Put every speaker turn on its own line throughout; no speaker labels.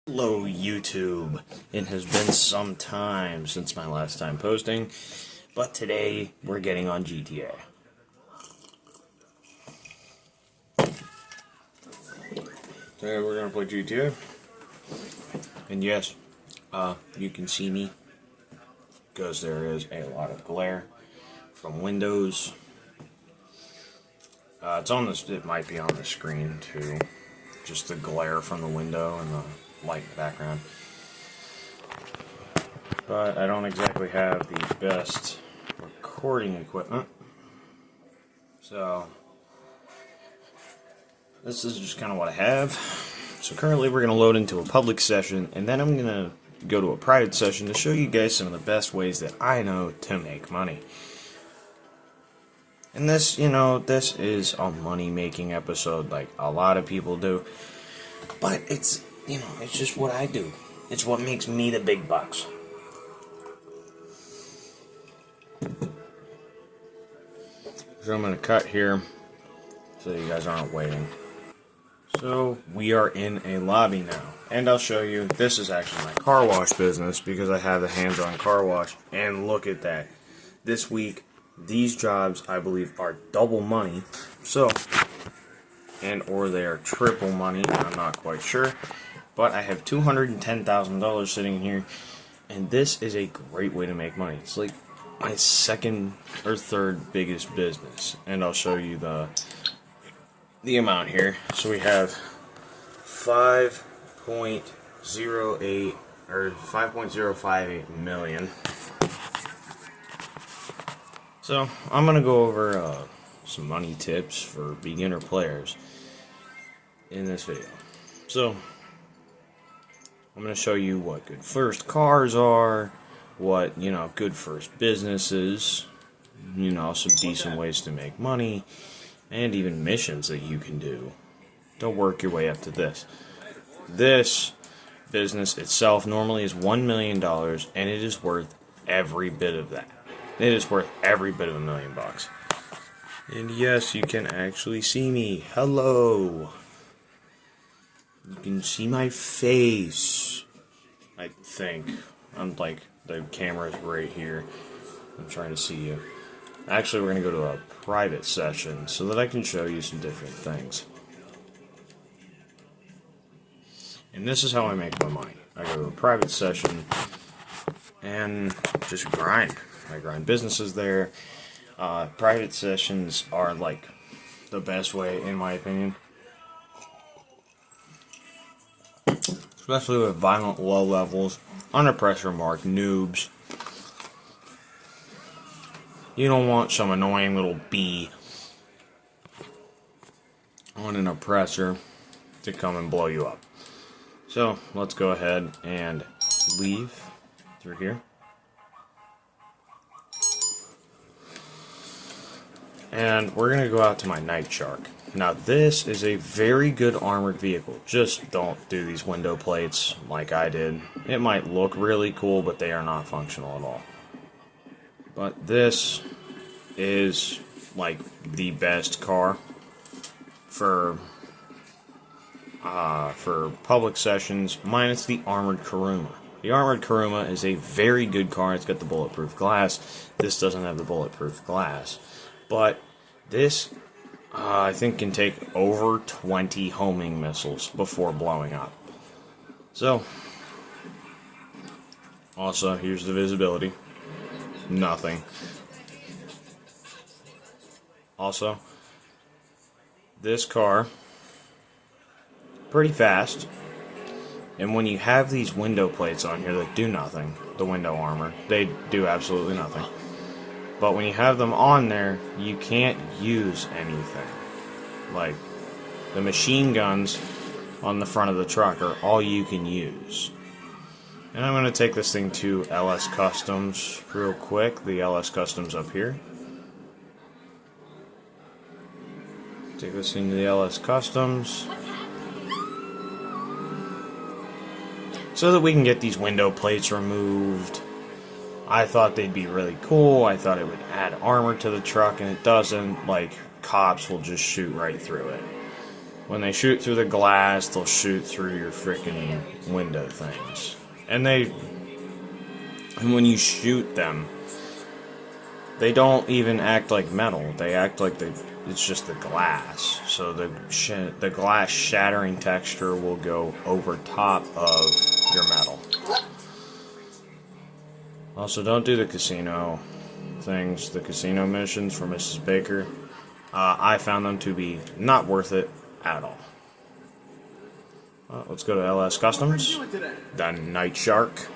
Hello YouTube. It has been some time since my last time posting, but today we're getting on GTA. Today we're gonna play GTA. And yes, you can see me because there is a lot of glare from windows. It might be on the screen too. Just the glare from the window and the light background. But I don't exactly have the best recording equipment. So this is just kind of what I have. So currently we're going to load into a public session, and then I'm going to go to a private session to show you guys some of the best ways that I know to make money. And this is a money-making episode like a lot of people do. But it's just what I do. It's what makes me the big bucks. So I'm going to cut here so you guys aren't waiting. So we are in a lobby now, and I'll show you. This is actually my car wash business because I have the hands-on car wash, and look at that. This week, these jobs, I believe, are double money, or they are triple money, I'm not quite sure, but I have $210,000 sitting here, and this is a great way to make money. It's like my second or third biggest business, and I'll show you the amount here. So we have 5.08 or 5.058 million. So I'm gonna go over some money tips for beginner players in this video. So I'm gonna show you what good first cars are, what good first businesses, some decent ways to make money, and even missions that you can do to work your way up to this. This business itself normally is $1 million, and it is worth every bit of that. It is worth every bit of $1 million. And yes, you can actually see me. Hello. You can see my face. I think. I'm like, the camera's right here. I'm trying to see you. Actually, we're going to go to a private session so that I can show you some different things. And this is how I make my money. I go to a private session and just grind. I grind businesses there. Private sessions are like the best way, in my opinion. Especially with violent low levels, under pressure mark noobs. You don't want some annoying little bee on an oppressor to come and blow you up. So let's go ahead and leave through here. And we're going to go out to my Night Shark. Now this is a very good armored vehicle. Just don't do these window plates like I did. It might look really cool, but they are not functional at all. But this is like the best car for public sessions, minus the Armored Kuruma. The Armored Kuruma is a very good car. It's got the bulletproof glass. This doesn't have the bulletproof glass. But this, I think, can take over 20 homing missiles before blowing up. So, also, here's the visibility. Nothing. Also, this car, pretty fast. And when you have these window plates on here that do nothing, the window armor, they do absolutely nothing. But when you have them on there, you can't use anything. Like, the machine guns on the front of the truck are all you can use. And I'm going to take this thing to LS Customs real quick. The LS Customs up here. Take this thing to the LS Customs. So that we can get these window plates removed. I thought they'd be really cool. I thought it would add armor to the truck, and it doesn't. Like, cops will just shoot right through it. when they shoot through the glass, they'll shoot through your freaking window things. And when you shoot them, they don't even act like metal. They act like it's just the glass. So the glass shattering texture will go over top of your metal. Also, don't do the casino things, the casino missions for Mrs. Baker. I found them to be not worth it at all. Let's go to LS Customs. The Night Shark.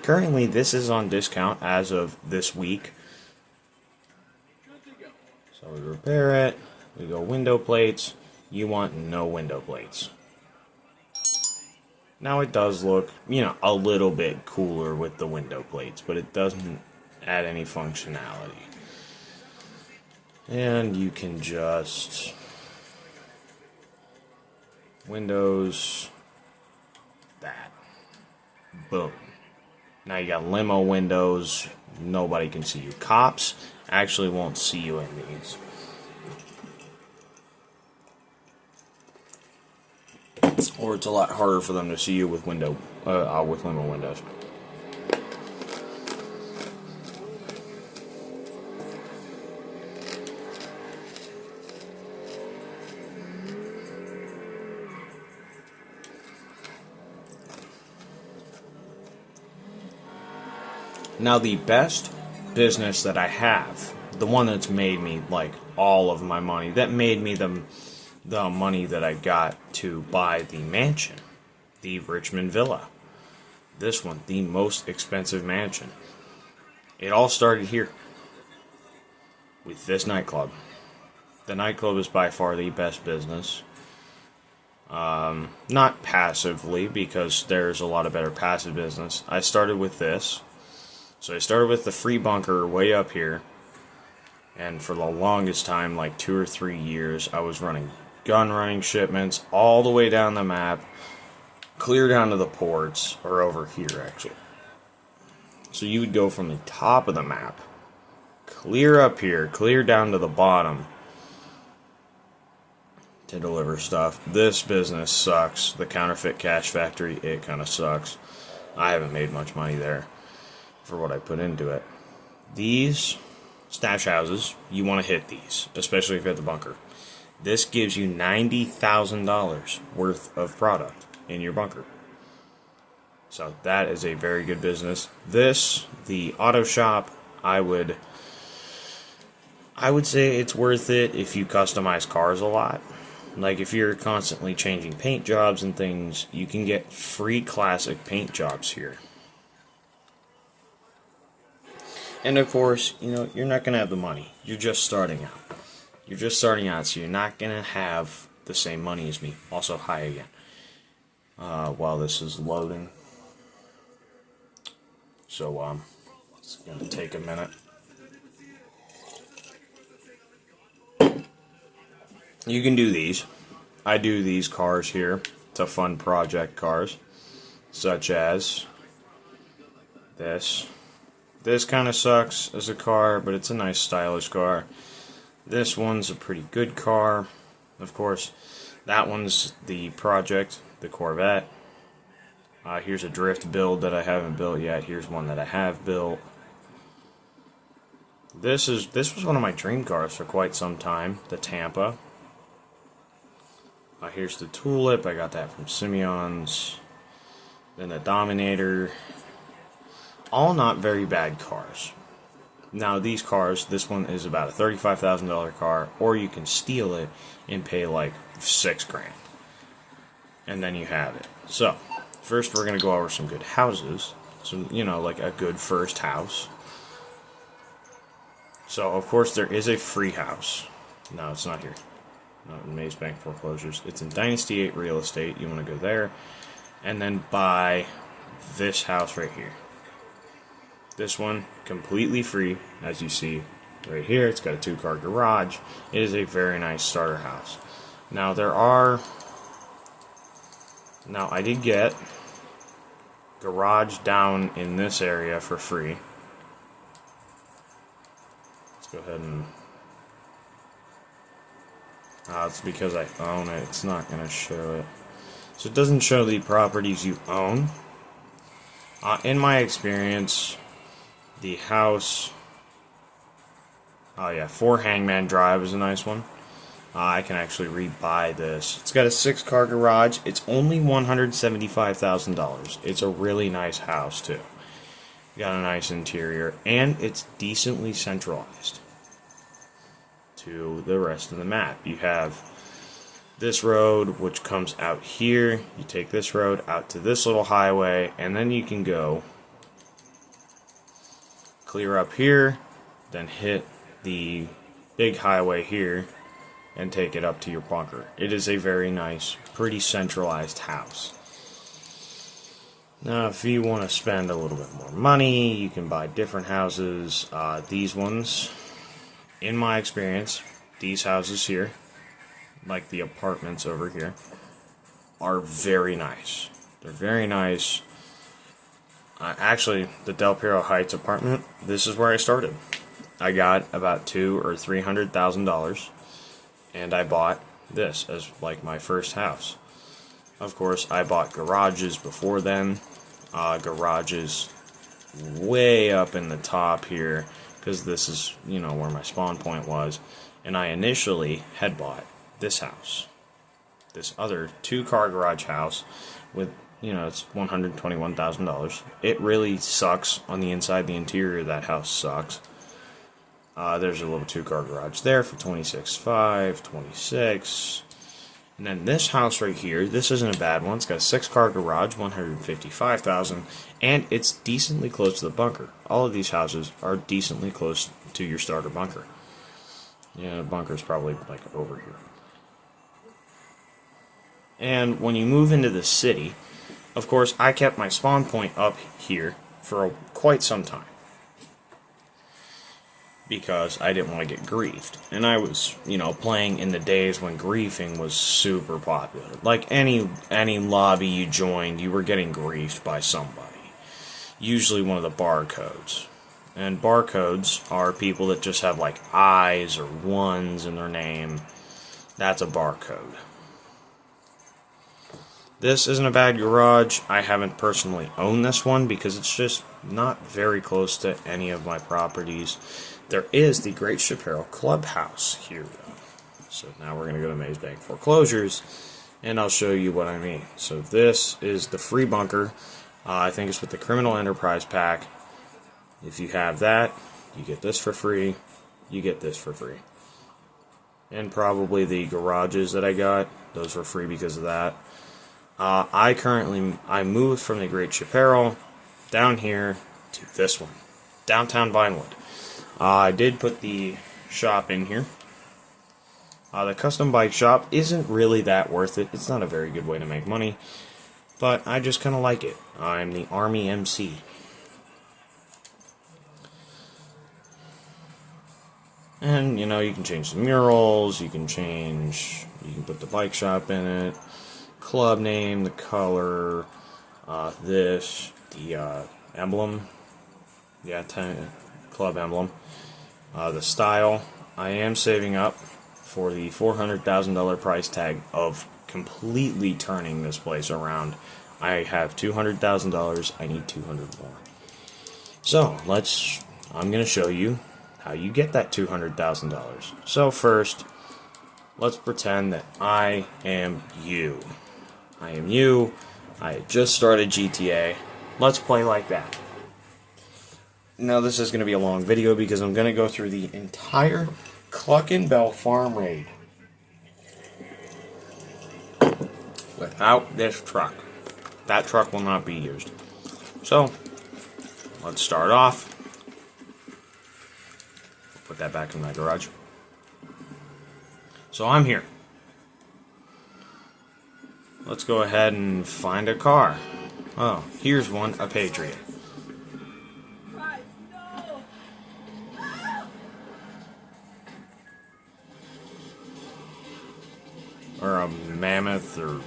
Currently, this is on discount as of this week. So we repair it. We go window plates. You want no window plates. Now it does look, a little bit cooler with the window plates, but it doesn't add any functionality. And you can just Windows that. Boom. Now you got limo windows. Nobody can see you. Cops actually won't see you in these. Or it's a lot harder for them to see you with limo windows. Now the best business that I have, the one that's made me like all of my money, that made me the money that I got to buy the mansion, the Richmond Villa. This one, the most expensive mansion. It all started here with this nightclub. The nightclub is by far the best business. Not passively, because there's a lot of better passive business. I started with this. So I started with the free bunker way up here. And for the longest time, like 2 or 3 years, I was running gun running shipments all the way down the map, clear down to the ports, or over here actually. So you would go from the top of the map, clear up here, clear down to the bottom to deliver stuff. This business sucks. The counterfeit cash factory, it kind of sucks. I haven't made much money there for what I put into it. These stash houses, you want to hit these, especially if you're at the bunker. This gives you $90,000 worth of product in your bunker. So that is a very good business. This, the auto shop, I would say it's worth it if you customize cars a lot. Like if you're constantly changing paint jobs and things, you can get free classic paint jobs here. And of course, you're not going to have the money. You're just starting out. You're just starting out, so you're not going to have the same money as me. Also, hi again. While this is loading. So, it's going to take a minute. You can do these. I do these cars here. It's a fun project cars. Such as this. This kind of sucks as a car, but it's a nice stylish car. This one's a pretty good car. Of course, that one's the project, the Corvette. Here's a drift build that I haven't built yet. Here's one that I have built. This was one of my dream cars for quite some time, the Tampa. Here's the Tulip. I got that from Simeon's. Then the Dominator. All not very bad cars. Now these cars, this one is about a $35,000 car, or you can steal it and pay like $6,000. And then you have it. So, first we're going to go over some good houses. So, like a good first house. So, of course, there is a free house. No, it's not here. Not in Maze Bank Foreclosures. It's in Dynasty 8 Real Estate. You want to go there. And then buy this house right here. This one, completely free, as you see right here. It's got a 2-car garage. It is a very nice starter house. Now, I did get garage down in this area for free. Let's go ahead and It's because I own it. It's not going to show it. So it doesn't show the properties you own. In my experience, the house... Oh yeah, 4 Hangman Drive is a nice one. I can actually rebuy this. It's got a 6-car garage. It's only $175,000. It's a really nice house, too. Got a nice interior, and it's decently centralized to the rest of the map. You have this road, which comes out here. You take this road out to this little highway, and then you can go clear up here, then hit the big highway here, and take it up to your bunker. It is a very nice, pretty centralized house. Now, if you want to spend a little bit more money, you can buy different houses. These ones, in my experience, these houses here, like the apartments over here, are very nice. They're very nice. Actually, the Del Perro Heights apartment, this is where I started. I got about $200,000 or $300,000, and I bought this as like my first house. Of course, I bought garages before then. Garages way up in the top here, because this is, you know, where my spawn point was. And I initially had bought this house, this other 2-car garage house with, you know, it's $121,000. It really sucks on the inside. The interior of that house sucks. There's a little 2-car garage there for $26,500, $26,000. And then this house right here, this isn't a bad one. It's got a 6-car garage, $155,000, and it's decently close to the bunker. All of these houses are decently close to your starter bunker. Yeah, the bunker's probably like over here. And when you move into the city, of course, I kept my spawn point up here for quite some time, because I didn't want to get griefed. And I was, you know, playing in the days when griefing was super popular. Like any lobby you joined, you were getting griefed by somebody. Usually one of the barcodes. And barcodes are people that just have like I's or 1s in their name. That's a barcode. This isn't a bad garage. I haven't personally owned this one because it's just not very close to any of my properties. There is the Great Chaparral Clubhouse here, though. So now we're going to go to Maze Bank Foreclosures, and I'll show you what I mean. So this is the free bunker. I think it's with the Criminal Enterprise Pack. If you have that, you get this for free. You get this for free. And probably the garages that I got, those were free because of that. I moved from the Great Chaparral down here to this one, downtown Vinewood. I did put the shop in here. The custom bike shop isn't really that worth it. It's not a very good way to make money, but I just kind of like it. I'm the Army MC. And, you know, you can change the murals, you can put the bike shop in it, club name, the color, the emblem, club emblem, the style. I am saving up for the $400,000 price tag of completely turning this place around. I have $200,000, I need 200 more. So, I'm going to show you how you get that $200,000. So first, let's pretend that I am you. I am you. I just started GTA. Let's play like that. Now this is going to be a long video because I'm going to go through the entire Cluckin' Bell farm raid without this truck. That truck will not be used. So, let's start off. Put that back in my garage. So I'm here. Let's go ahead and find a car. Oh, here's one, a Patriot. Or a Mammoth, or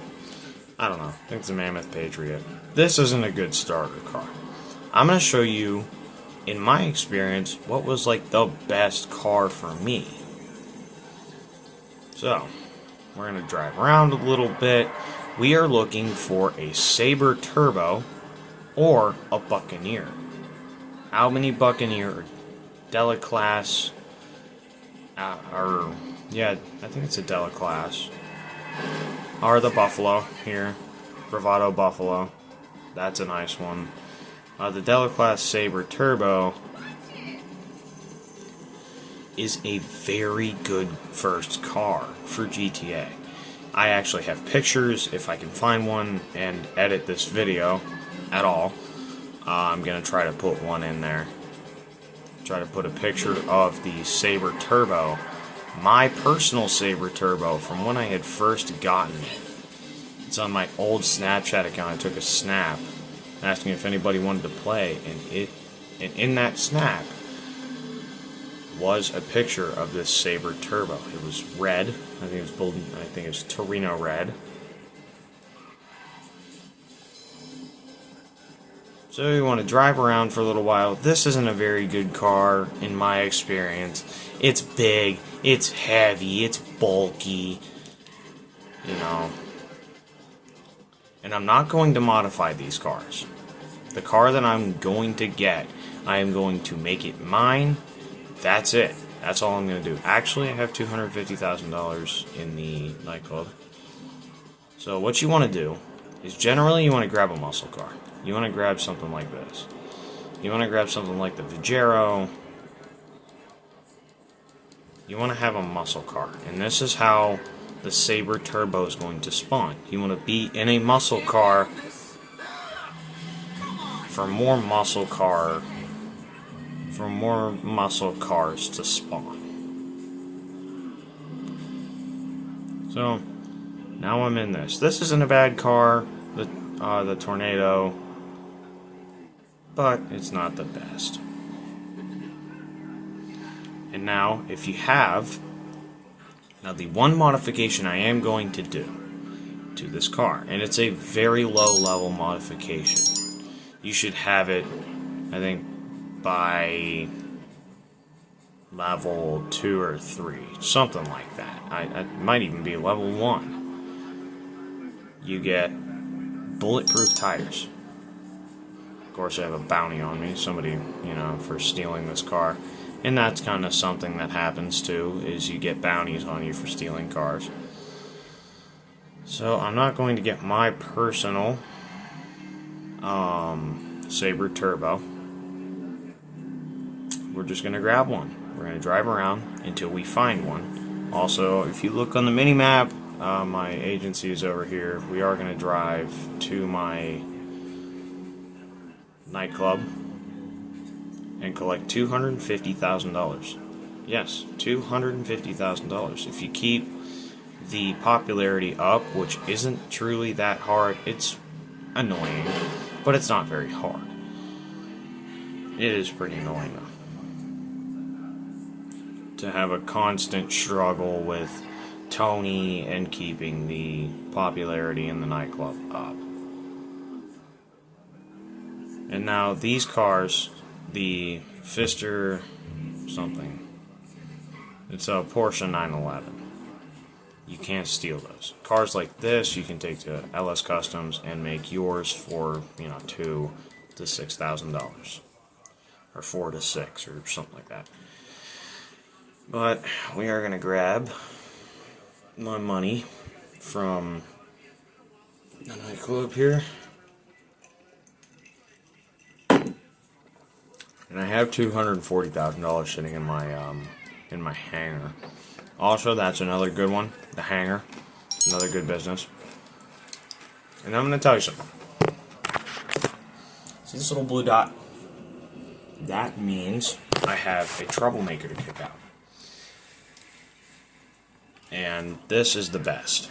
I don't know. I think it's a Mammoth Patriot. This isn't a good starter car. I'm going to show you, in my experience, what was like the best car for me. So, We're going to drive around a little bit. We are looking for a Sabre Turbo or a Buccaneer. Albany Buccaneer or Della Class, yeah, I think it's a Della Class, or the Buffalo here, Bravado Buffalo. That's a nice one. The Della Class Sabre Turbo is a very good first car for GTA. I actually have pictures, if I can find one and edit this video at all. I'm going to try to put one in there. Try to put a picture of the Sabre Turbo. My personal Sabre Turbo from when I had first gotten it. It's on my old Snapchat account. I took a snap asking if anybody wanted to play, and in that snap was a picture of this Sabre Turbo. It was red. I think it was Torino red. So you want to drive around for a little while. This isn't a very good car in my experience. It's big, it's heavy, it's bulky, you know. And I'm not going to modify these cars. The car that I'm going to get, I am going to make it mine. That's it. That's all I'm going to do. Actually, I have $250,000 in the nightclub. So what you want to do is generally you want to grab a muscle car. You want to grab something like this. You want to grab something like the Vigero. You want to have a muscle car. And this is how the Sabre Turbo is going to spawn. You want to be in a muscle car for more muscle cars to spawn. So now I'm in this. This isn't a bad car, the Tornado, but it's not the best. And now, if you have, now the one modification I am going to do to this car, and it's a very low level modification. You should have it, I think, by level 2 or 3, something like that. I might even be level 1. You get bulletproof tires. Of course, I have a bounty on me, somebody, for stealing this car. And that's kind of something that happens too, is you get bounties on you for stealing cars. So I'm not going to get my personal Sabre Turbo. We're just going to grab one. We're going to drive around until we find one. Also, if you look on the mini-map, my agency is over here. We are going to drive to my nightclub and collect $250,000. Yes, $250,000. If you keep the popularity up, which isn't truly that hard, it's annoying, but it's not very hard. It is pretty annoying, though, to have a constant struggle with Tony and keeping the popularity in the nightclub up. And now these cars, the Pfister something, it's a Porsche 911. You can't steal those. Cars like this you can take to LS Customs and make yours for $2,000 to $6,000, or $4,000 to $6,000, or something like that. But we are gonna grab my money from the nightclub here. And I have $240,000 sitting in my hangar. Also, that's another good one. The hangar, another good business. And I'm going to tell you something. See this little blue dot? That means I have a troublemaker to kick out. And this is the best.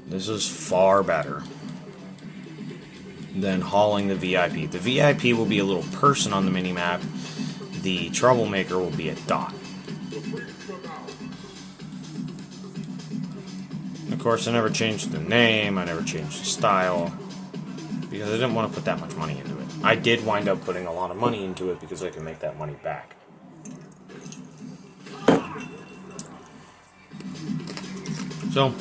This is far better than hauling the VIP. The VIP will be a little person on the minimap. The troublemaker will be a dot. Of course, I never changed the name, I never changed the style, because I didn't want to put that much money into it. I did wind up putting a lot of money into it because I can make that money back. So,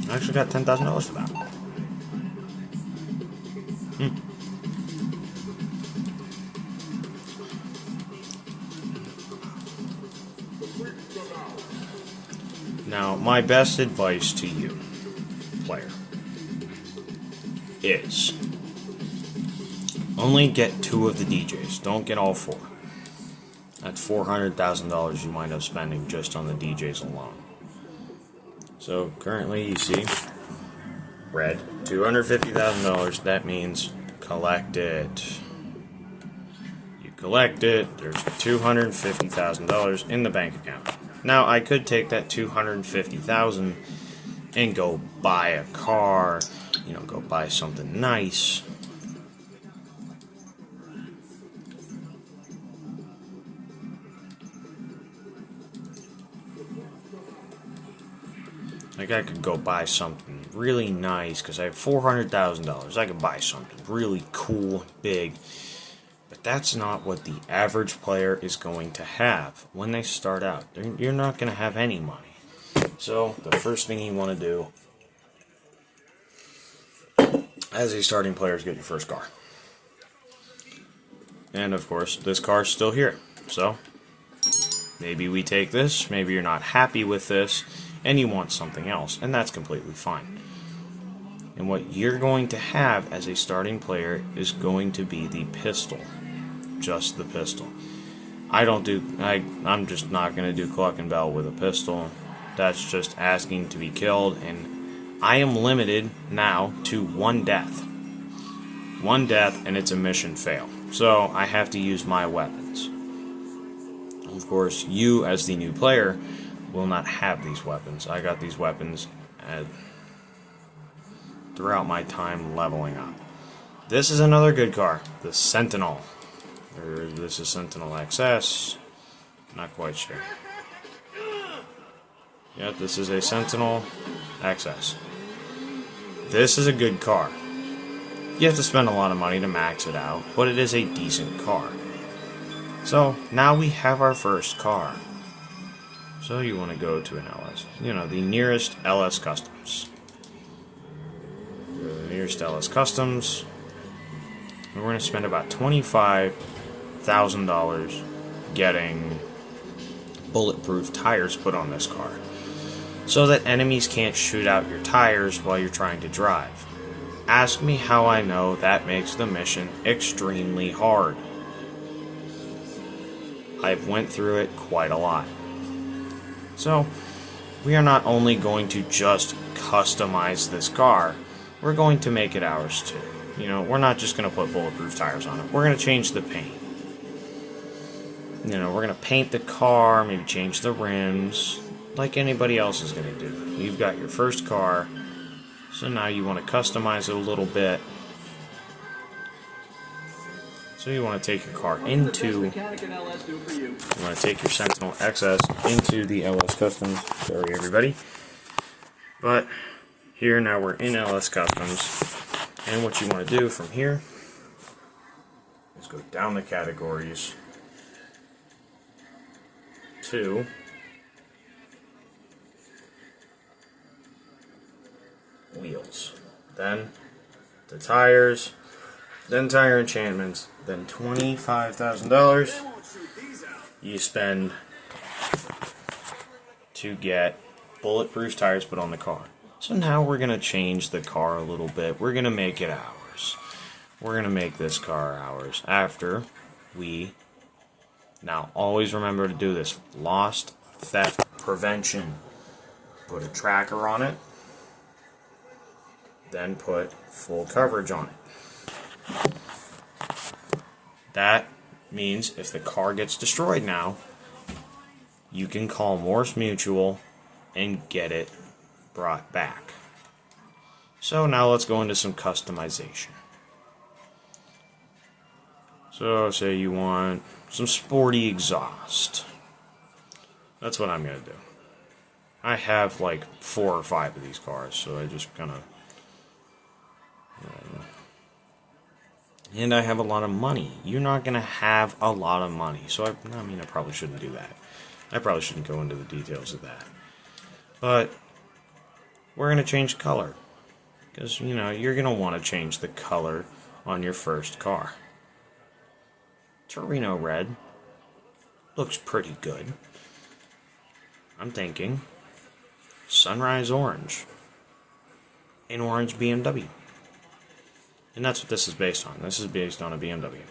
I actually got $10,000 for that. Now, my best advice to you, player, is only get 2 of the DJs. Don't get all 4. That's $400,000 you wind up spending just on the DJs alone. So currently you see red, $250,000. That means collect it. You collect it, there's $250,000 in the bank account. Now I could take that $250,000 and go buy a car, go buy something nice. Like, I could go buy something really nice because I have $400,000. I could buy something really cool, big. But that's not what the average player is going to have when they start out. You're not going to have any money. So, the first thing you want to do as a starting player is get your first car. And, of course, this car's still here. So, maybe we take this. Maybe you're not happy with this and you want something else, and that's completely fine. And what you're going to have as a starting player is going to be the pistol. Just the pistol. I'm just not going to do Cluck and Bell with a pistol. That's just asking to be killed, and I am limited now to 1 death. 1 death, and it's a mission fail. So I have to use my weapons. Of course, you as the new player will not have these weapons. I got these weapons throughout my time leveling up. This is another good car, the Sentinel. Or this is Sentinel XS. Not quite sure. Yeah, this is a Sentinel XS. This is a good car. You have to spend a lot of money to max it out, but it is a decent car. So, now we have our first car. So you want to go to an LS, the nearest LS Customs. The nearest LS Customs. And we're going to spend about $25,000 getting bulletproof tires put on this car, so that enemies can't shoot out your tires while you're trying to drive. Ask me how I know that makes the mission extremely hard. I've went through it quite a lot. So, we are not only going to just customize this car, we're going to make it ours too. We're not just going to put bulletproof tires on it. We're going to change the paint. We're going to paint the car, maybe change the rims, like anybody else is going to do. You've got your first car, so now you want to customize it a little bit. So you want to take your car into, you want to take your Sentinel XS into the LS Customs. Sorry, everybody. But here now we're in LS Customs, and what you want to do from here is go down the categories to wheels, then the tires, then tire enchantments, then $25,000 you spend to get bulletproof tires put on the car. So now we're going to change the car a little bit. We're going to make it ours. We're going to make this car ours after we... Now, always remember to do this. Lost theft prevention. Put a tracker on it. Then put full coverage on it. That means if the car gets destroyed now, you can call Morse Mutual and get it brought back. So now let's go into some customization. So say you want some sporty exhaust. That's what I'm going to do. I have like 4 or 5 of these cars, so I just kind of... and I have a lot of money. You're not going to have a lot of money. So, I probably shouldn't do that. I probably shouldn't go into the details of that. But we're going to change color. Because, you know, you're going to want to change the color on your first car. Torino red looks pretty good. I'm thinking sunrise orange. An orange BMW. And that's what this is based on. This is based on a BMW.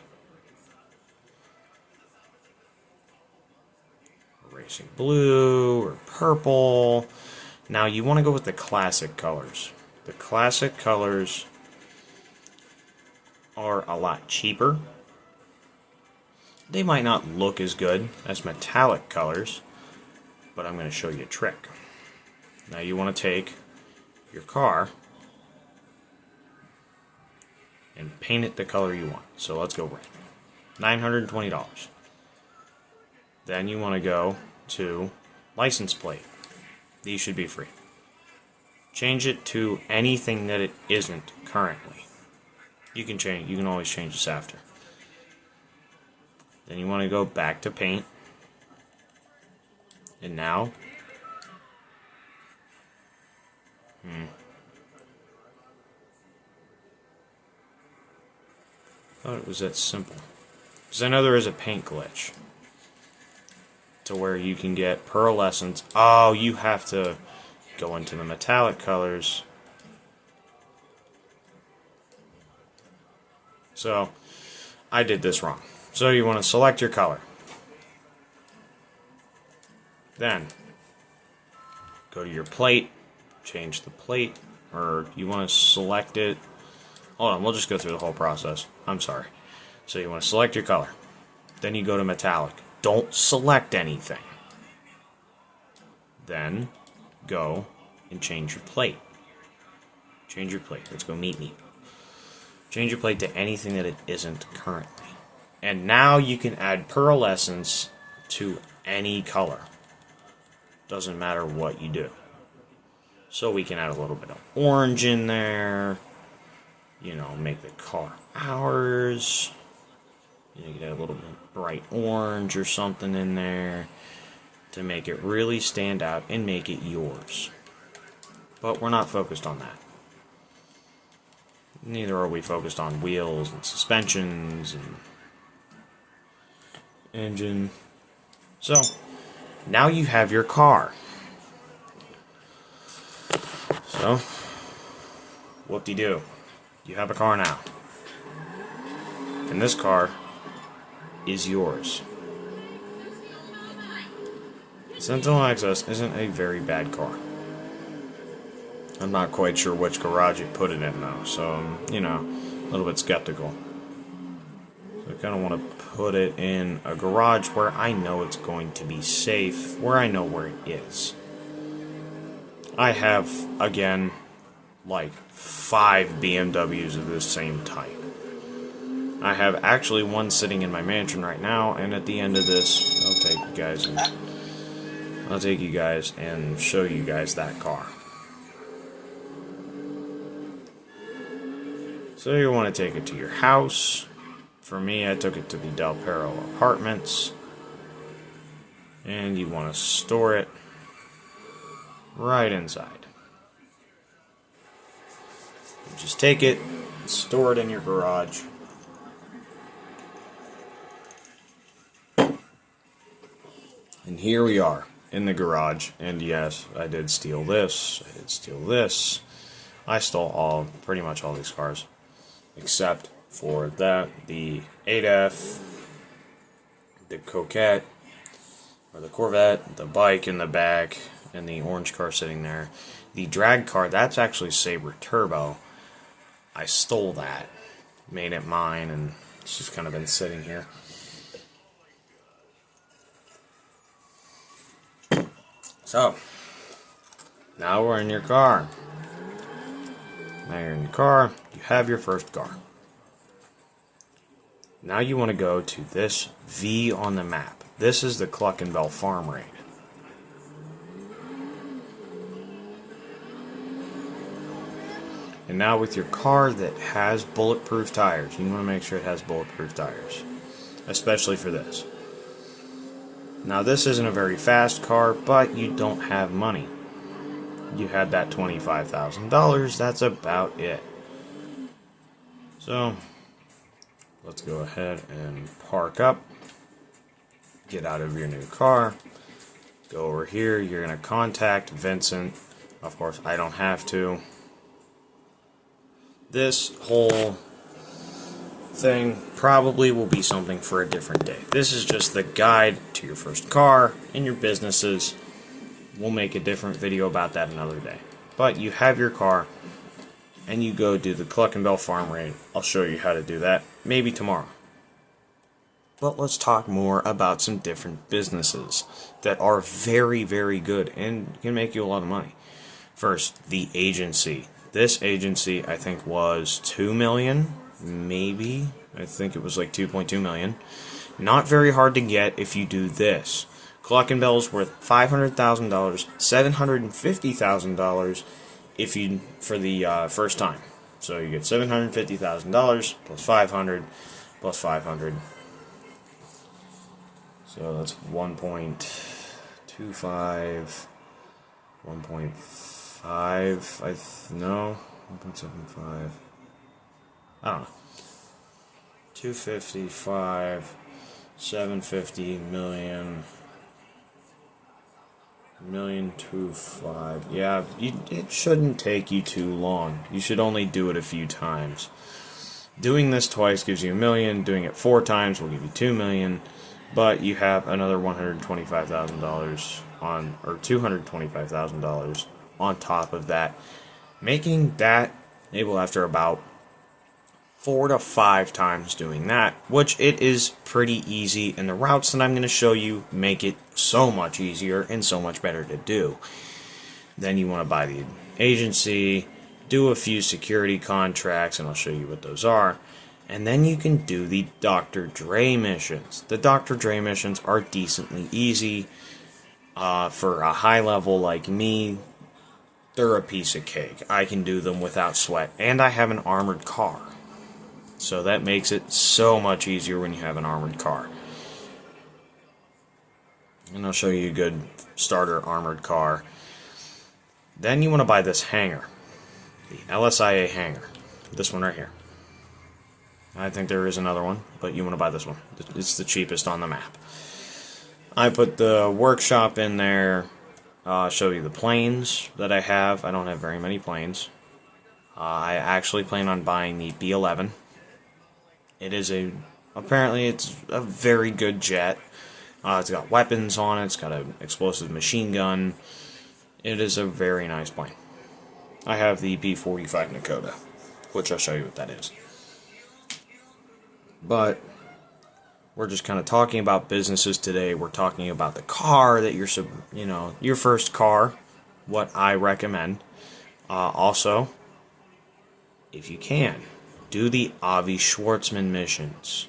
Racing blue or purple. Now you want to go with the classic colors. The classic colors are a lot cheaper. They might not look as good as metallic colors, but I'm going to show you a trick. Now you want to take your car and paint it the color you want. So let's go red. $920. Then you want to go to license plate. These should be free. Change it to anything that it isn't currently. You can always change this after. Then you want to go back to paint. And now thought it was that simple. Because I know there is a paint glitch to where you can get pearlescence. Oh, you have to go into the metallic colors. So, I did this wrong. So you want to select your color. Then, go to your plate, change the plate, or you want to select it. Hold on, we'll just go through the whole process. I'm sorry. So you want to select your color. Then you go to metallic. Don't select anything. Then, go and change your plate. Change your plate. Let's go meet me. Change your plate to anything that it isn't currently. And now you can add pearlescence to any color. Doesn't matter what you do. So we can add a little bit of orange in there. You know, make the car ours. You can add a little bit of bright orange or something in there to make it really stand out and make it yours. But we're not focused on that. Neither are we focused on wheels and suspensions and engine. So, now you have your car. So, whoop-de-doo. You have a car now. And this car is yours. Sentinel Access isn't a very bad car. I'm not quite sure which garage you put it in though, so you know, a little bit skeptical. So I kind of want to put it in a garage where I know it's going to be safe, where I know where it is. I have, again, like 5 BMWs of this same type. I have actually one sitting in my mansion right now, and at the end of this, I'll take you guys and show you guys that car. So you want to take it to your house. For me, I took it to the Del Perro Apartments. And you want to store it right inside. You just take it and store it in your garage. And here we are in the garage. And yes, I did steal this. I did steal this. I stole pretty much all these cars. Except for that, the 8F, the Coquette, or the Corvette, the bike in the back, and the orange car sitting there. The drag car, that's actually Sabre Turbo. I stole that, made it mine, and it's just kind of been sitting here. So, now we're in your car. Now you're in your car, you have your first car. Now you want to go to this V on the map. This is the Cluckenbell Farm Raid. And now with your car that has bulletproof tires, you want to make sure it has bulletproof tires. Especially for this. Now this isn't a very fast car, but you don't have money. you had that $25,000. That's about it. So, let's go ahead and park up. Get out of your new car. Go over here. You're going to contact Vincent. Of course, I don't have to. This whole thing probably will be something for a different day. This is just the guide to your first car and your businesses. We'll make a different video about that another day. But you have your car and you go do the Cluckenbell Farm Raid. I'll show you how to do that maybe tomorrow. But let's talk more about some different businesses that are very, very good and can make you a lot of money. First, the agency. This agency, I think, was $2 million, maybe. I think it was like $2.2 million. Not very hard to get if you do this. Cluckenbell's worth $500,000, $750,000 if you for the first time. So you get $750,000 plus 500 plus 500. So that's 1.25, 1.5, no, 1.75, I don't know, 255, 750, million, 1,000,025, yeah, it shouldn't take you too long. You should only do it a few times. Doing this twice gives you $1 million, doing it 4 times will give you $2 million. But you have another $125,000 on, or $225,000 on top of that, making that able after about 4 to 5 times doing that, which it is pretty easy, and the routes that I'm going to show you make it so much easier and so much better to do. Then you want to buy the agency, do a few security contracts, and I'll show you what those are. And then you can do the Dr. Dre missions. The Dr. Dre missions are decently easy. For a high level like me, they're a piece of cake. I can do them without sweat. And I have an armored car. So that makes it so much easier when you have an armored car. And I'll show you a good starter armored car. Then you want to buy this hangar. The LSIA hangar. This one right here. I think there is another one, but you want to buy this one. It's the cheapest on the map. I put the workshop in there. Show you the planes that I have. I don't have very many planes. I actually plan on buying the B-11. It is apparently it's a very good jet. It's got weapons on it. It's got an explosive machine gun. It is a very nice plane. I have the B-45 Nakota, which I'll show you what that is. But we're just kind of talking about businesses today. We're talking about the car that your first car, what I recommend. Also, if you can, do the Avi Schwartzman missions.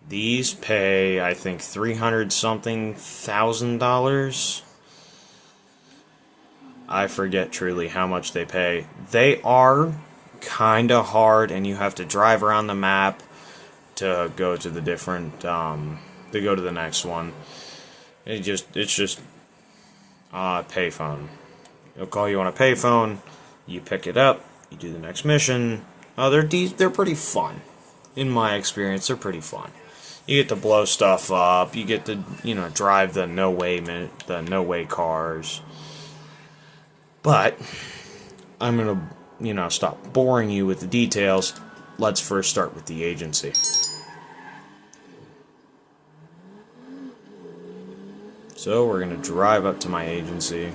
These pay, I think, $300-something thousand. I forget truly how much they pay. They are kind of hard, and you have to drive around the map to go to the different to go to the next one. It's just payphone. It'll call you on a payphone, you pick it up, you do the next mission. They're pretty fun. In my experience, they're pretty fun. You get to blow stuff up, you get to drive the no way cars. But I'm gonna stop boring you with the details. Let's first start with the agency. So we're going to drive up to my agency.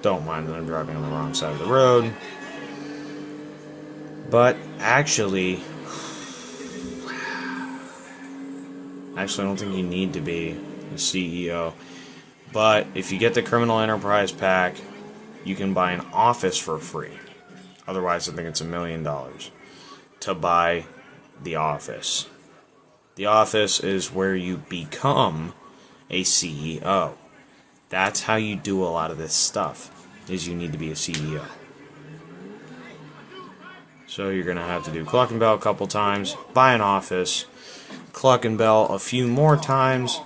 Don't mind that I'm driving on the wrong side of the road. But actually, I don't think you need to be a CEO. But if you get the Criminal Enterprise Pack, you can buy an office for free. Otherwise, I think it's $1 million to buy the office. The office is where you become a CEO. That's how you do a lot of this stuff, is you need to be a CEO. So you're going to have to do Cluckenbell a couple times, buy an office, Cluckenbell a few more times,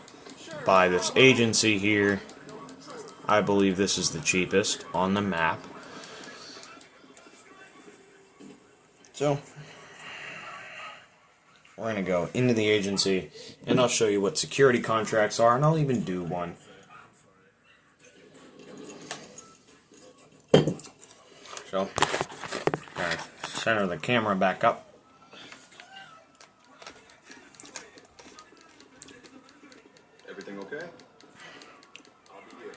buy this agency here. I believe this is the cheapest on the map. So, we're going to go into the agency, and I'll show you what security contracts are, and I'll even do one. So, center the camera back up.
Everything okay? I'll be here.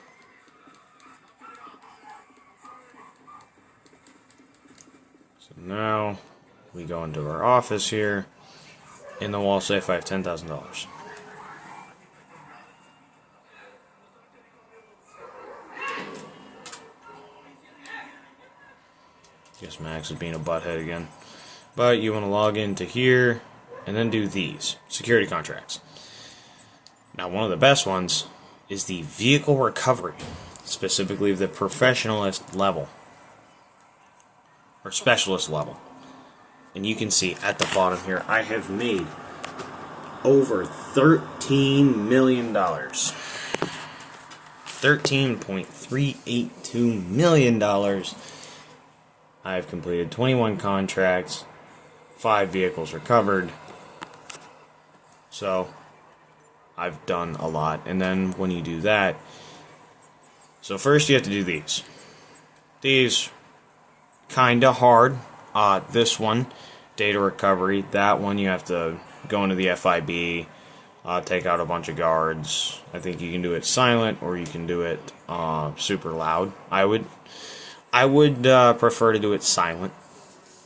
So now we go into our office here. In the wall safe, I have $10,000. Guess Max is being a butthead again. But you want to log into here and then do these security contracts. Now, one of the best ones is the vehicle recovery, specifically the professionalist level or specialist level. And you can see at the bottom here, I have made over $13 million. $13.382 million. I have completed 21 contracts, 5 vehicles recovered. So, I've done a lot. And then when you do that, so first you have to do these. These, kinda hard. This one, data recovery. That one you have to go into the FIB, take out a bunch of guards. I think you can do it silent or you can do it super loud. I would prefer to do it silent.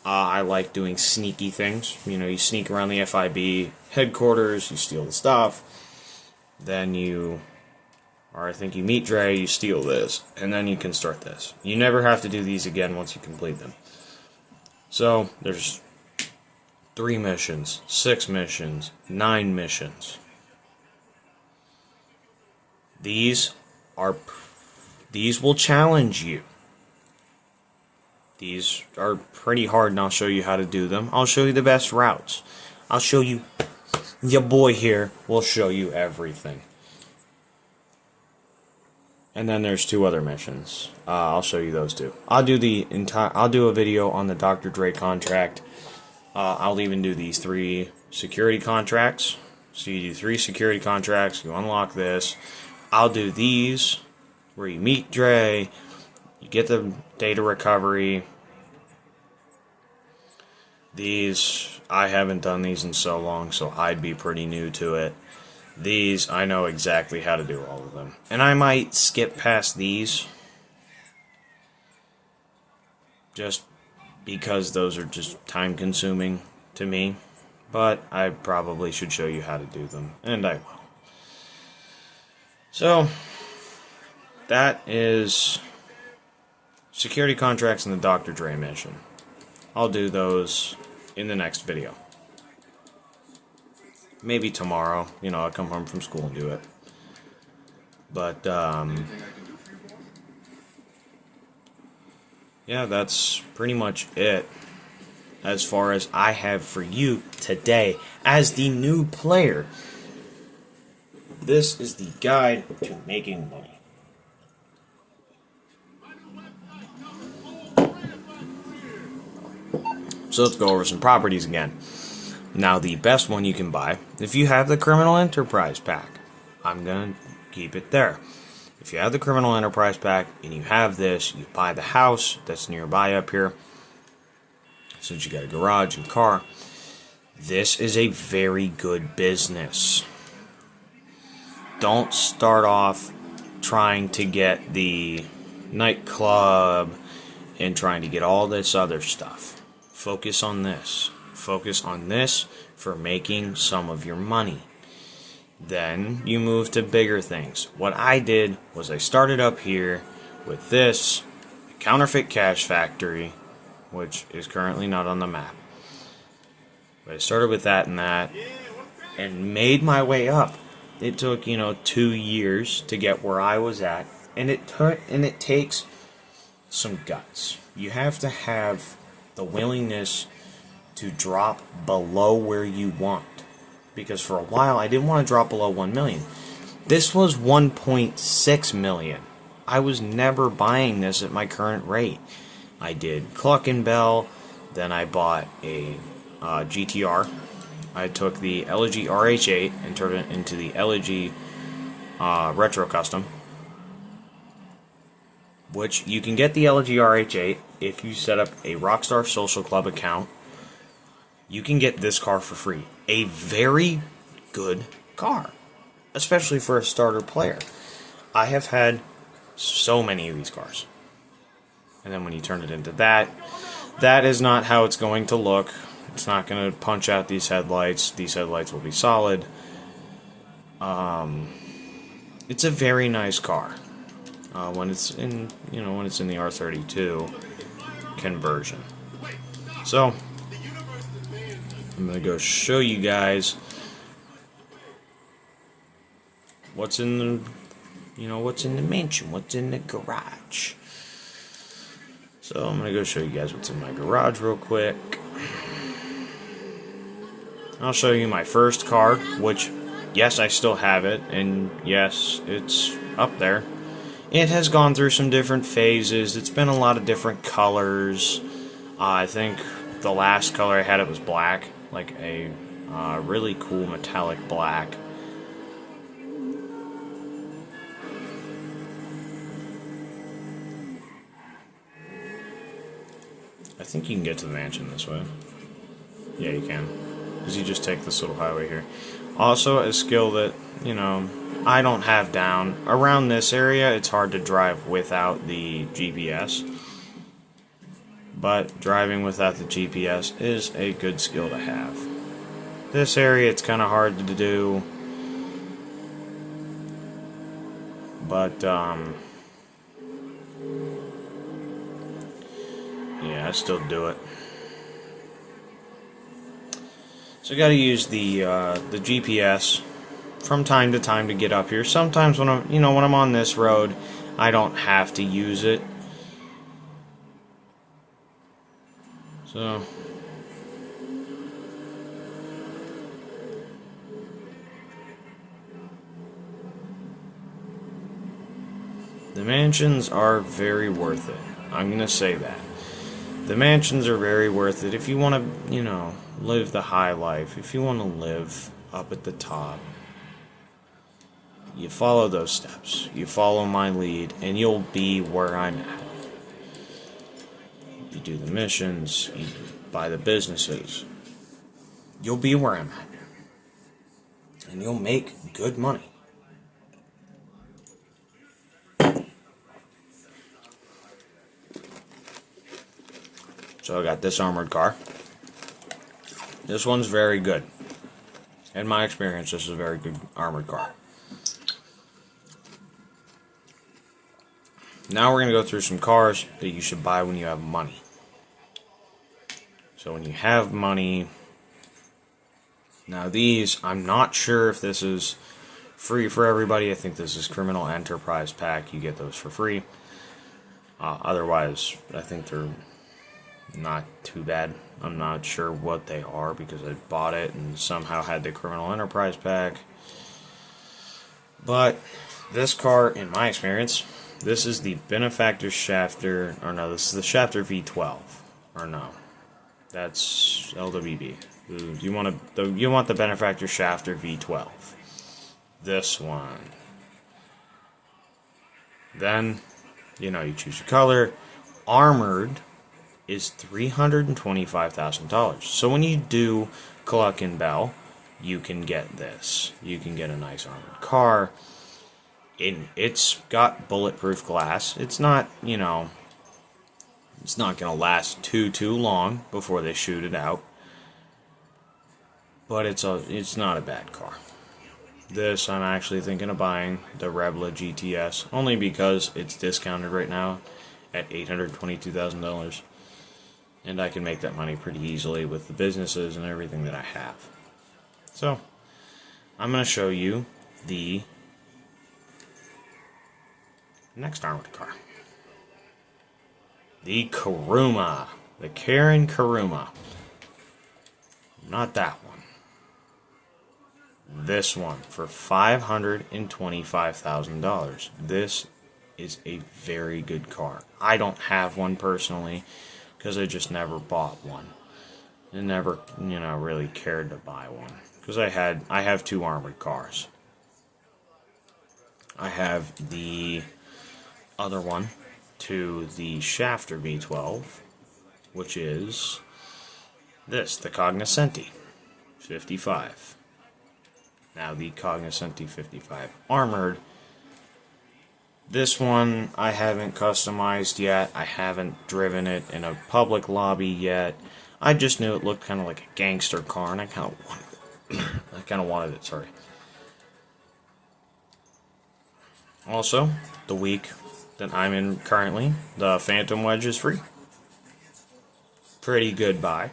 I like doing sneaky things. You know, you sneak around the FIB headquarters, you steal the stuff, then I think you meet Dre, you steal this, and then you can start this. You never have to do these again once you complete them. So, there's 3 missions, 6 missions, 9 missions. These will challenge you. These are pretty hard, and I'll show you how to do them. I'll show you the best routes. I'll show you, your boy here will show you everything. And then there's 2 other missions. I'll show you those too. I'll do a video on the Dr. Dre contract. I'll even do these 3 security contracts. So you do 3 security contracts, you unlock this. I'll do these where you meet Dre, you get the data recovery. These, I haven't done these in so long, so I'd be pretty new to it. These, I know exactly how to do all of them. And I might skip past these, just because those are just time consuming to me. But I probably should show you how to do them, and I will. So, that is security contracts and the Dr. Dre mission. I'll do those in the next video. Maybe tomorrow. You know, I'll come home from school and do it. But, yeah, that's pretty much it as far as I have for you today as the new player. This is the guide to making money. So let's go over some properties again. Now, the best one you can buy, if you have the Criminal Enterprise Pack, I'm going to keep it there. If you have the Criminal Enterprise Pack and you have this, you buy the house that's nearby up here. Since you got a garage and car, this is a very good business. Don't start off trying to get the nightclub and trying to get all this other stuff. Focus on this. Focus on this for making some of your money. Then you move to bigger things. What I did was I started up here with this counterfeit cash factory, which is currently not on the map. But I started with that and made my way up. It took, 2 years to get where I was at, and it takes some guts. You have to have the willingness to drop below where you want. Because for a while I didn't want to drop below 1 million. This was 1.6 million I was never buying this at my current rate. I did Cluck and Bell, then I bought a GTR. I took the Elegy RH8 and turned it into the Elegy Retro Custom, which you can get the Elegy RH8 if you set up a Rockstar Social Club account. You can get this car for free. A very good car, especially for a starter player. I have had so many of these cars. And then when you turn it into that, that is not how it's going to look. It's not going to punch out these headlights. These headlights will be solid. It's a very nice car when it's in, when it's in the R32 conversion. So I'm gonna go show you guys what's in the, what's in the mansion, what's in the garage. So I'm gonna go show you guys what's in my garage real quick. I'll show you my first car, which, yes, I still have it, and yes, it's up there. It has gone through some different phases. It's been a lot of different colors. I think the last color I had it was black, like a really cool metallic black. I think you can get to the mansion this way. Yeah, you can. Because you just take this little highway here. Also, a skill that, I don't have down. Around this area, it's hard to drive without the GPS. But driving without the GPS is a good skill to have. This area, it's kind of hard to do. But, yeah, I still do it. So I got to use the GPS from time to time to get up here. Sometimes when I'm on this road, I don't have to use it. So the mansions are very worth it. I'm gonna say that. The mansions are very worth it if you want to, live the high life. If you want to live up at the top, you follow those steps. You follow my lead, and you'll be where I'm at. You do the missions, you buy the businesses. You'll be where I'm at. And you'll make good money. So I got this armored car. This one's very good. In my experience, this is a very good armored car. Now we're going to go through some cars that you should buy when you have money. So when you have money... Now these, I'm not sure if this is free for everybody. I think this is Criminal Enterprise Pack. You get those for free. Otherwise, I think they're not too bad. I'm not sure what they are because I bought it and somehow had the Criminal Enterprise Pack. But this car, in my experience, this is the Benefactor Shafter, or no, this is the Shafter V12, or no, that's LWB. You want the Benefactor Shafter V12. This one. Then, you choose your color. Armored is $325,000. So when you do Cluck and Bell, you can get this. You can get a nice armored car. It's got bulletproof glass. It's not, it's not going to last too long before they shoot it out. But it's not a bad car. This, I'm actually thinking of buying the Rebla GTS, only because it's discounted right now at $822,000. And I can make that money pretty easily with the businesses and everything that I have. So, I'm going to show you the next armored car. The Kuruma. The Karin Kuruma. Not that one. This one for $525,000. This is a very good car. I don't have one personally because I just never bought one. I never, really cared to buy one because I have two armored cars. I have the other one to the Shafter V12, which is this, the Cognoscenti 55. Now the Cognoscenti 55 armored. This one I haven't customized yet. I haven't driven it in a public lobby yet. I just knew it looked kind of like a gangster car, and I kind of wanted it. Sorry. Also, the week that I'm in currently, the Phantom Wedge is free. Pretty good buy.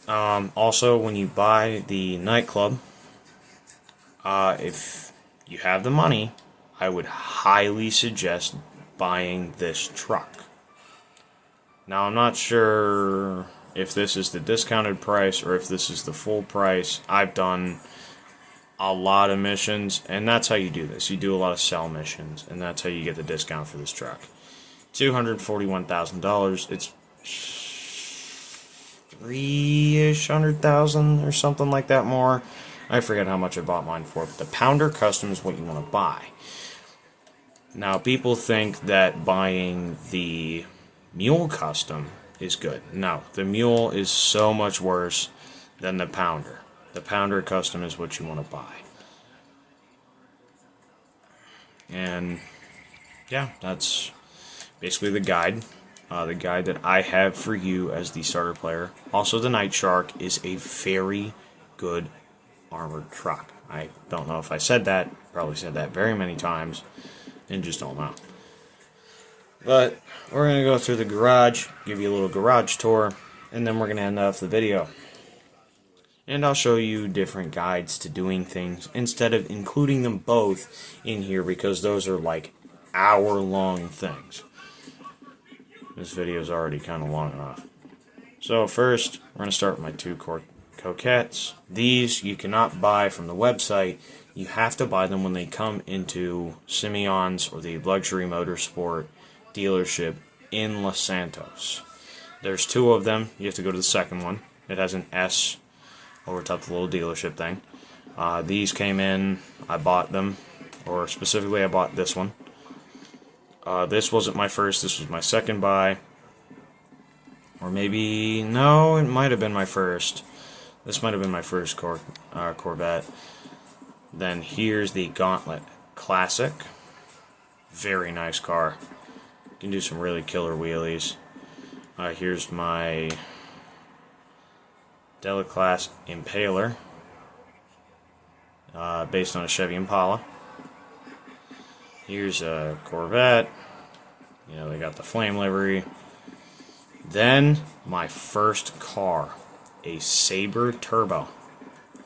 Also, when you buy the nightclub, if you have the money, I would highly suggest buying this truck. Now, I'm not sure if this is the discounted price or if this is the full price. I've done a lot of missions, and that's how you do this. You do a lot of sell missions, and that's how you get the discount for this truck. $241,000. It's $300,000-ish or something like that more. I forget how much I bought mine for, but the Pounder Custom is what you want to buy. Now, people think that buying the Mule Custom is good. No, the Mule is so much worse than the Pounder. The Pounder Custom is what you want to buy. And yeah, that's basically the guide. The guide that I have for you as the starter player. Also, the Night Shark is a very good armored truck. I don't know if I said that. Probably said that very many times and just don't know. But we're going to go through the garage, give you a little garage tour, and then we're going to end off the video. And I'll show you different guides to doing things instead of including them both in here because those are like hour-long things. This video is already kind of long enough. So first, we're going to start with my two Coquettes. These you cannot buy from the website. You have to buy them when they come into Simeon's or the Luxury Motorsport dealership in Los Santos. There's two of them. You have to go to the second one. It has an S over top of the little dealership thing. These came in. I bought them, or specifically I bought this one. This wasn't my first. This was my second buy. Or maybe, no, it might have been my first. This might have been my first Corvette. Then here's the Gauntlet Classic. Very nice car. You can do some really killer wheelies. Here's my Delaclass Impaler. Based on a Chevy Impala. Here's a Corvette. They got the flame livery. Then, my first car. A Sabre Turbo.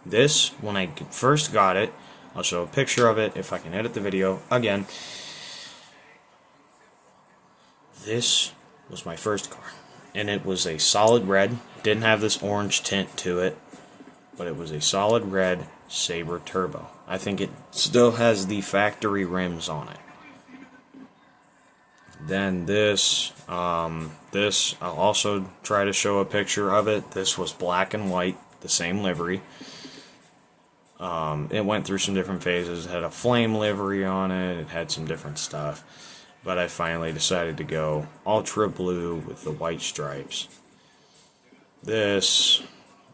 This, when I first got it, I'll show a picture of it if I can edit the video again. This was my first car. And it was a solid red. Didn't have this orange tint to it. But it was a solid red Sabre Turbo. I think it still has the factory rims on it. Then this, I'll also try to show a picture of it. This was black and white, the same livery. It went through some different phases. It had a flame livery on it. It had some different stuff. But I finally decided to go ultra blue with the white stripes. This,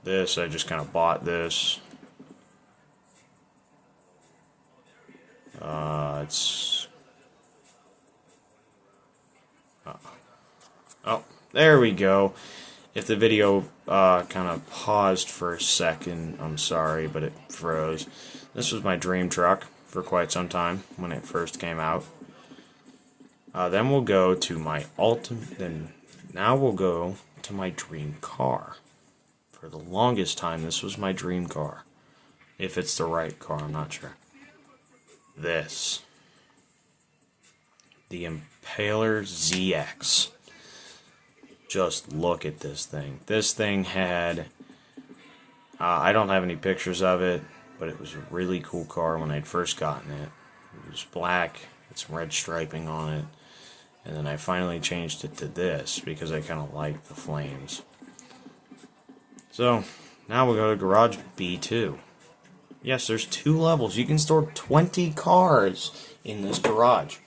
I just kind of bought this. Oh, there we go. If the video kind of paused for a second, I'm sorry, but it froze. This was my dream truck for quite some time when it first came out. Then we'll go to my now we'll go to my dream car. For the longest time, this was my dream car. If it's the right car, I'm not sure. This. The Impaler ZX. Just look at this thing. This thing had... I don't have any pictures of it, but it was a really cool car when I'd first gotten it. It was black. with some red striping on it. And then I finally changed it to this because I kind of like the flames. So, now we go to Garage B2. Yes, there's 2 levels. You can store 20 cars in this garage.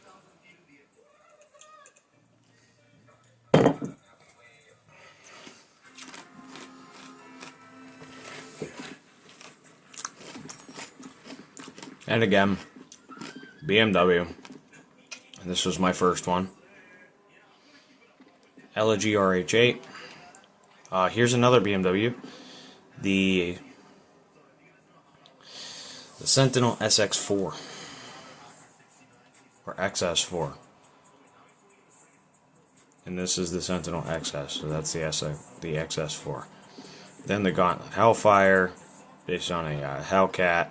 And again, BMW. And this was my first one. Elegy RH8. Here's another BMW. The Sentinel SX4. Or XS4. And this is the Sentinel XS, so that's the XS4. Then the Gauntlet Hellfire, based on a Hellcat.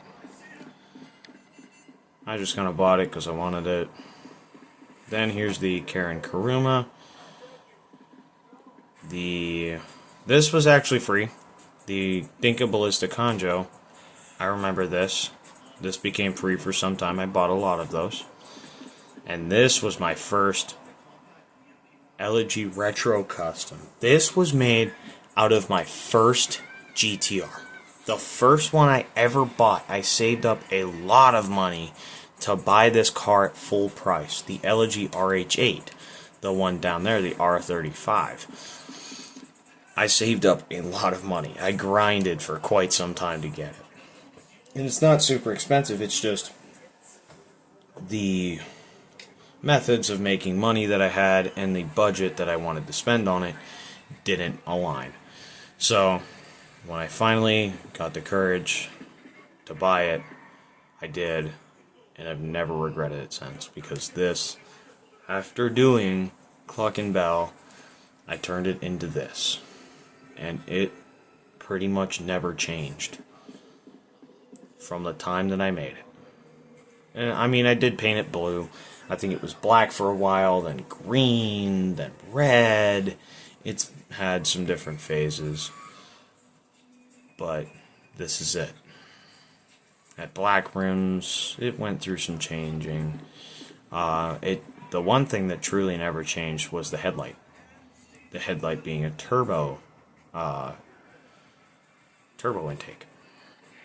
I just kind of bought it because I wanted it. Then here's the Karen Kuruma. This was actually free. The Dinka Ballista Conjo. I remember this. This became free for some time. I bought a lot of those. And this was my first Elegy Retro Custom. This was made out of my first GTR. The first one I ever bought. I saved up a lot of money to buy this car at full price. The Elegy RH8. The one down there, the R35. I saved up a lot of money. I grinded for quite some time to get it. And it's not super expensive, it's just the methods of making money that I had and the budget that I wanted to spend on it didn't align. So, when I finally got the courage to buy it, I did, and I've never regretted it since, because this, after doing Cluck and Bell, I turned it into this. And it pretty much never changed from the time that I made it. And I mean, I did paint it blue. I think it was black for a while, then green, then red. It's had some different phases. But this is it. At black rims, it went through some changing. The one thing that truly never changed was the headlight. The headlight being a turbo intake.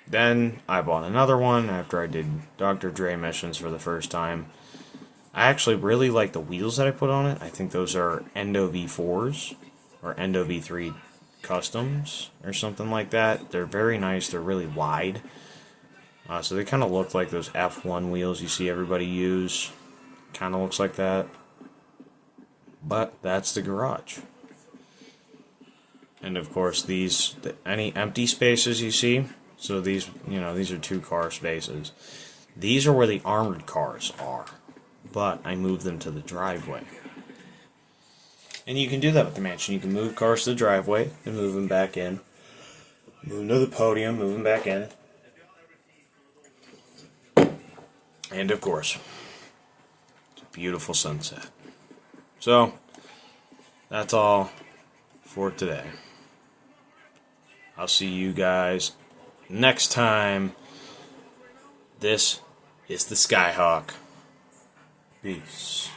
Then I bought another one after I did Dr. Dre missions for the first time. I actually really like the wheels that I put on it. I think those are Endo V4s or Endo V3 customs or something like that. They're very nice. They're really wide. So they kind of look like those F1 wheels you see everybody use. Kind of looks like that. But that's the garage. And of course, any empty spaces you see, so these are 2 car spaces. These are where the armored cars are, but I moved them to the driveway. And you can do that with the mansion. You can move cars to the driveway and move them back in. Move them to the podium, move them back in. And of course, it's a beautiful sunset. So, that's all for today. I'll see you guys next time. This is the Skyhawk. Peace.